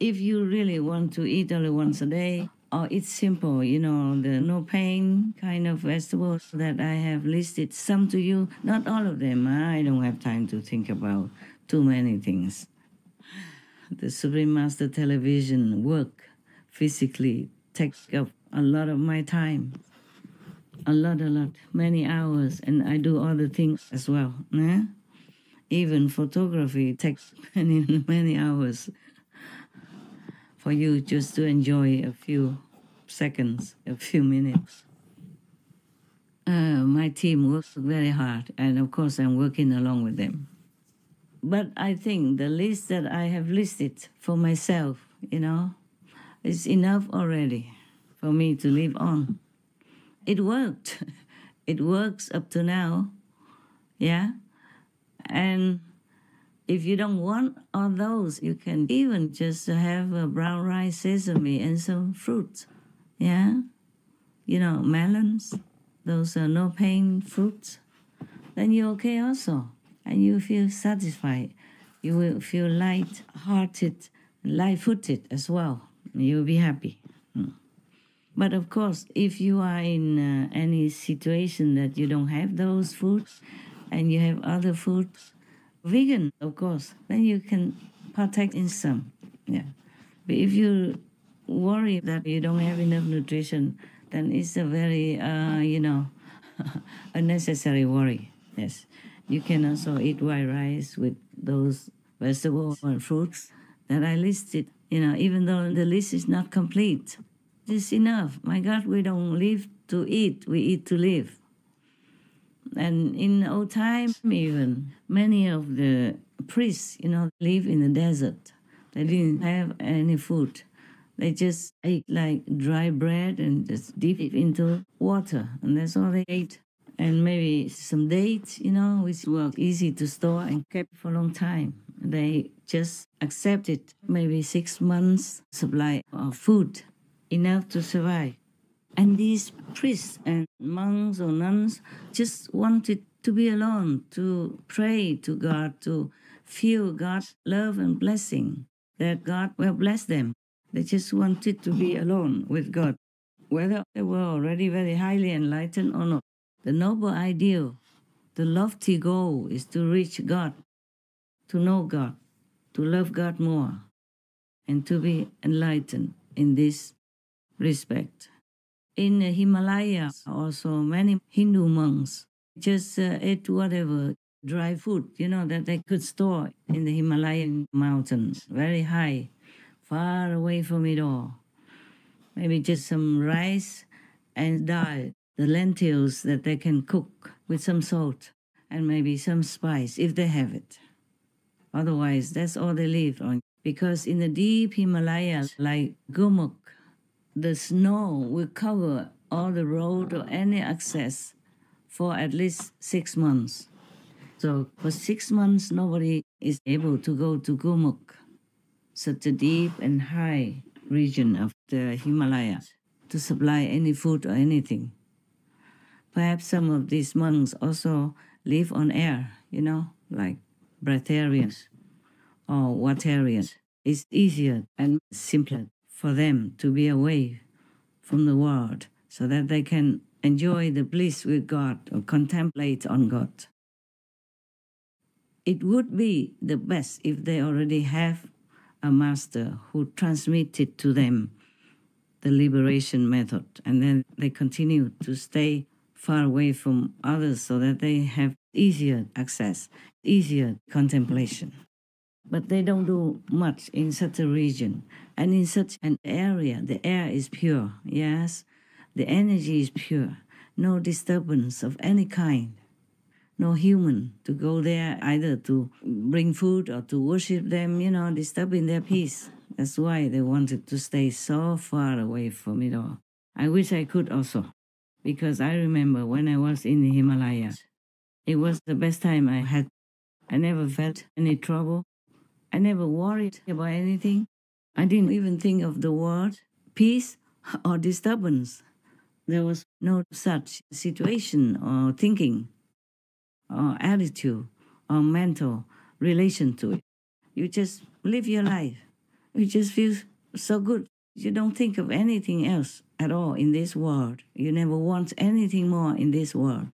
if you really want to eat only once a day, or it's simple, the no pain kind of vegetables that I have listed some to you, not all of them. I don't have time to think about too many things. The Supreme Master television work physically takes up a lot of my time. A lot, many hours, and I do other things as well. Even photography takes many hours for you just to enjoy a few seconds, a few minutes. My team works very hard, and of course I'm working along with them. But I think the list that I have listed for myself, is enough already for me to live on. It worked. It works up to now. Yeah? And if you don't want all those, you can even just have a brown rice, sesame, and some fruit. Yeah? Melons. Those are no pain fruits. Then you're okay also. And you feel satisfied. You will feel light-hearted, light-footed as well. You'll be happy. But of course, if you are in any situation that you don't have those foods and you have other foods, vegan, of course, then you can partake in some. Yeah. But if you worry that you don't have enough nutrition, then it's a very, unnecessary worry. Yes. You can also eat white rice with those vegetables and fruits that I listed, even though the list is not complete. It's enough. My God, we don't live to eat, we eat to live. And in old time, even, many of the priests, live in the desert. They didn't have any food. They just ate like dry bread and just dip it into water. And that's all they ate. And maybe some dates, which were easy to store and kept for a long time. They just accepted maybe 6 months supply of food, enough to survive. And these priests and monks or nuns just wanted to be alone, to pray to God, to feel God's love and blessing, that God will bless them. They just wanted to be alone with God, whether they were already very highly enlightened or not. The noble ideal, the lofty goal is to reach God, to know God, to love God more, and to be enlightened in this respect. In the Himalayas, also many Hindu monks just ate whatever dry food, that they could store in the Himalayan mountains, very high, far away from it all. Maybe just some rice and dal, the lentils that they can cook with some salt and maybe some spice if they have it. Otherwise, that's all they live on. Because in the deep Himalayas, like Gumuk, the snow will cover all the road or any access for at least 6 months. So for 6 months, nobody is able to go to Gumuk, such a deep and high region of the Himalayas, to supply any food or anything. Perhaps some of these monks also live on air, like breatharians or waterians. It's easier and simpler for them to be away from the world so that they can enjoy the bliss with God or contemplate on God. It would be the best if they already have a master who transmitted to them the liberation method, and then they continue to stay far away from others so that they have easier access, easier contemplation. But they don't do much in such a region. And in such an area, the air is pure, yes? The energy is pure. No disturbance of any kind. No human to go there either to bring food or to worship them, disturbing their peace. That's why they wanted to stay so far away from it all. I wish I could also, because I remember when I was in the Himalayas, it was the best time I had. I never felt any trouble. I never worried about anything. I didn't even think of the word peace or disturbance. There was no such situation or thinking or attitude or mental relation to it. You just live your life You just feel so good. You don't think of anything else at all in this world. You never want anything more in this world.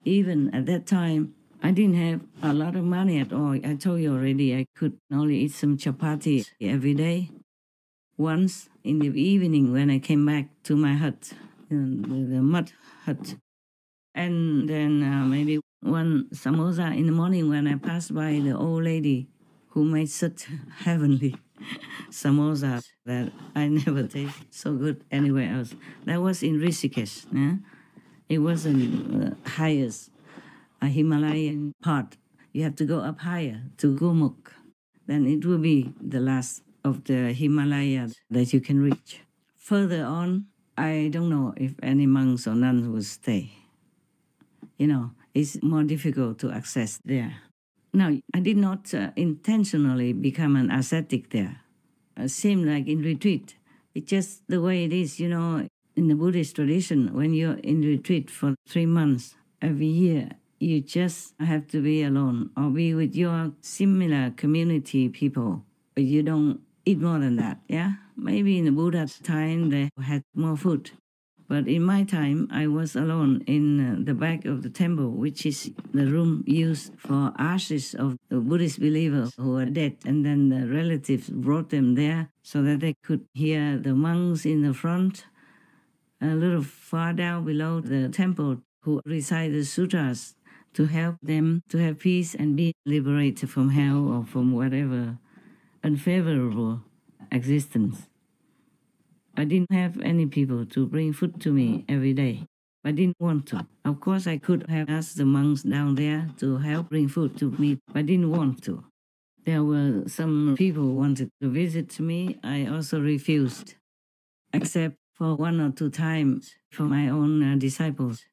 Even at that time, I didn't have a lot of money at all. I told you already, I could only eat some chapati every day. Once in the evening when I came back to my hut, the mud hut, and then maybe one samosa in the morning when I passed by the old lady who made such heavenly samosa that I never tasted so good anywhere else. That was in Rishikesh. Yeah? It wasn't highest Himalayan part. You have to go up higher to Gurmukh. Then it will be the last of the Himalaya that you can reach. Further on, I don't know if any monks or nuns will stay. It's more difficult to access there. Now, I did not intentionally become an ascetic there. It seemed like in retreat. It's just the way it is, in the Buddhist tradition, when you're in retreat for 3 months every year, you just have to be alone or be with your similar community people. But you don't eat more than that, yeah? Maybe in the Buddha's time, they had more food. But in my time, I was alone in the back of the temple, which is the room used for ashes of the Buddhist believers who are dead. And then the relatives brought them there so that they could hear the monks in the front, a little far down below the temple, who recite the sutras to help them to have peace and be liberated from hell or from whatever unfavorable existence. I didn't have any people to bring food to me every day. I didn't want to. Of course, I could have asked the monks down there to help bring food to me, but I didn't want to. There were some people who wanted to visit me. I also refused, except for 1 or 2 times for my own disciples.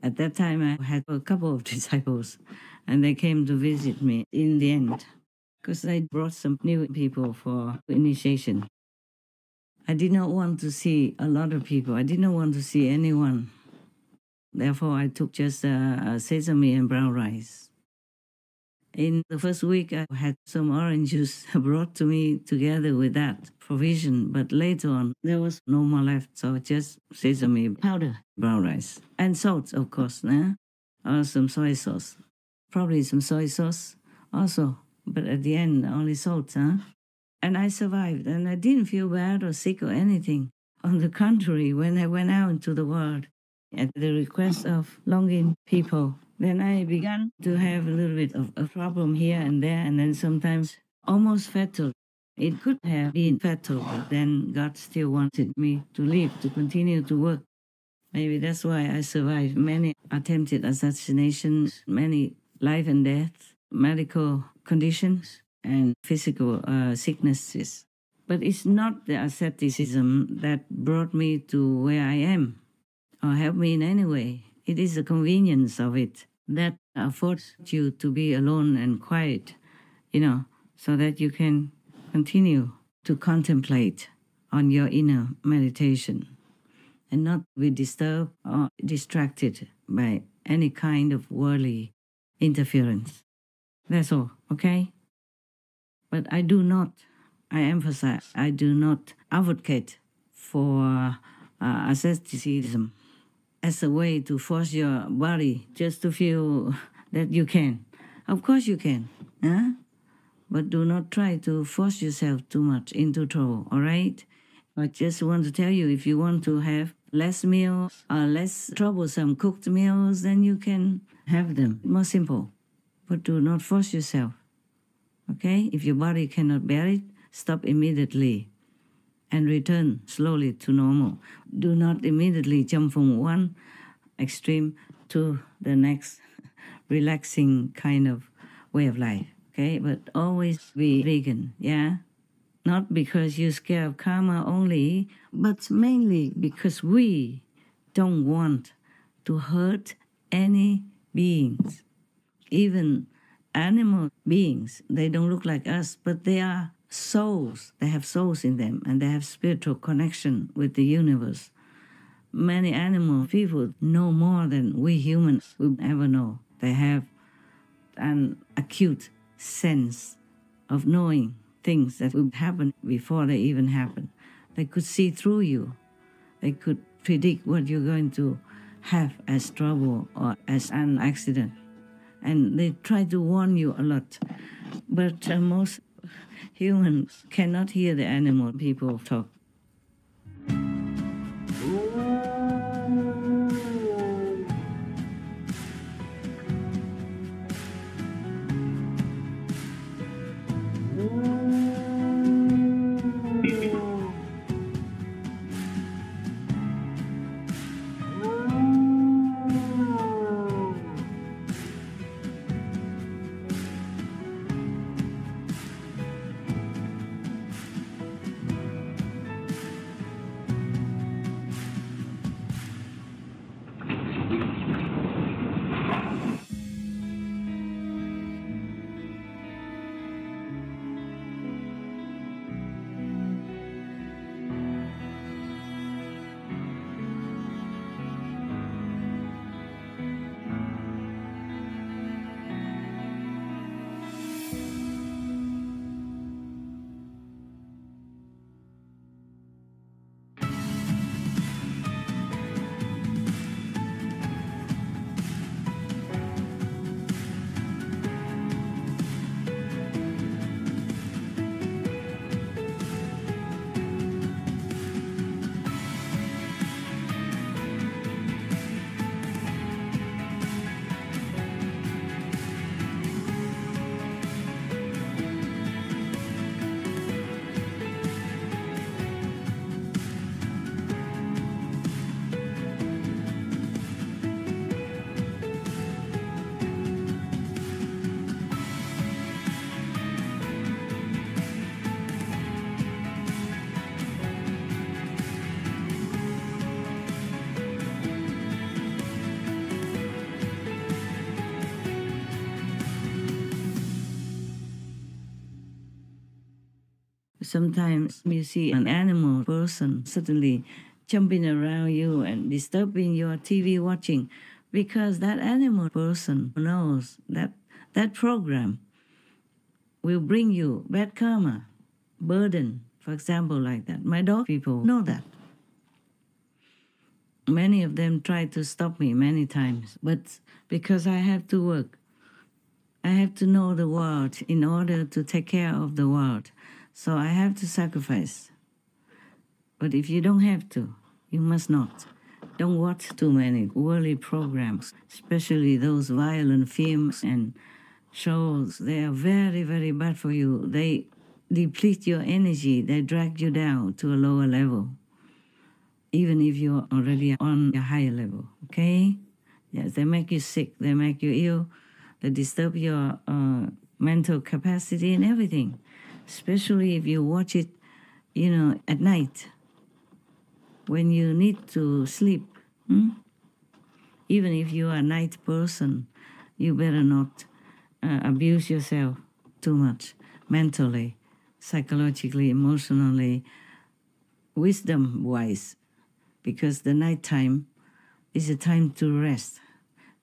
At that time, I had a couple of disciples, and they came to visit me in the end, because I brought some new people for initiation. I did not want to see a lot of people. I did not want to see anyone. Therefore, I took just sesame and brown rice. In the first week, I had some orange juice brought to me together with that provision. But later on, there was no more left. So just sesame powder, brown rice. And salt, of course, or some soy sauce. Probably some soy sauce also. But at the end, only salt, And I survived, and I didn't feel bad or sick or anything. On the contrary, when I went out into the world, at the request of Longin people, then I began to have a little bit of a problem here and there, and then sometimes almost fatal. It could have been fatal, but then God still wanted me to live, to continue to work. Maybe that's why I survived many attempted assassinations, many life and death, medical conditions, and physical sicknesses. But it's not the asceticism that brought me to where I am or helped me in any way. It is the convenience of it that affords you to be alone and quiet, so that you can continue to contemplate on your inner meditation and not be disturbed or distracted by any kind of worldly interference. That's all, okay? But I emphasize, I do not advocate for asceticism as a way to force your body just to feel that you can. Of course you can, but do not try to force yourself too much into trouble, all right? I just want to tell you, if you want to have less meals or less troublesome cooked meals, then you can have them. More simple. But do not force yourself. Okay? If your body cannot bear it, stop immediately and return slowly to normal. Do not immediately jump from one extreme to the next relaxing kind of way of life. Okay? But always be vegan, yeah? Not because you're scared of karma only, but mainly because we don't want to hurt any beings. Even animal beings, they don't look like us, but they are souls. They have souls in them, and they have spiritual connection with the universe. Many animal people know more than we humans will ever know. They have an acute sense of knowing things that would happen before they even happen. They could see through you. They could predict what you're going to have as trouble or as an accident. And they try to warn you a lot. But most humans cannot hear the animal people talk. Sometimes you see an animal person suddenly jumping around you and disturbing your TV watching because that animal person knows that that program will bring you bad karma, burden, for example, like that. My dog people know that. Many of them tried to stop me many times, but because I have to work, I have to know the world in order to take care of the world. So I have to sacrifice. But if you don't have to, you must not. Don't watch too many worldly programs, especially those violent films and shows. They are very, very bad for you. They deplete your energy. They drag you down to a lower level, even if you're already on a higher level, okay? Yes, they make you sick. They make you ill. They disturb your mental capacity and everything. Especially if you watch it, at night when you need to sleep. Even if you are a night person, you better not abuse yourself too much mentally, psychologically, emotionally, wisdom-wise, because the nighttime is a time to rest,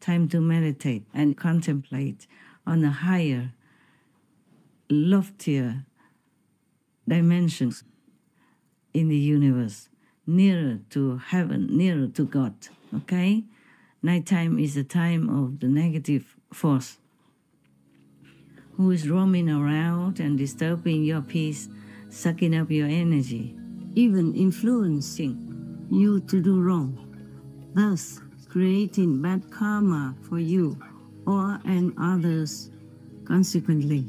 time to meditate and contemplate on a higher, loftier dimensions in the universe, nearer to heaven, nearer to God, okay? Nighttime is the time of the negative force who is roaming around and disturbing your peace, sucking up your energy, even influencing you to do wrong, thus creating bad karma for you or and others consequently.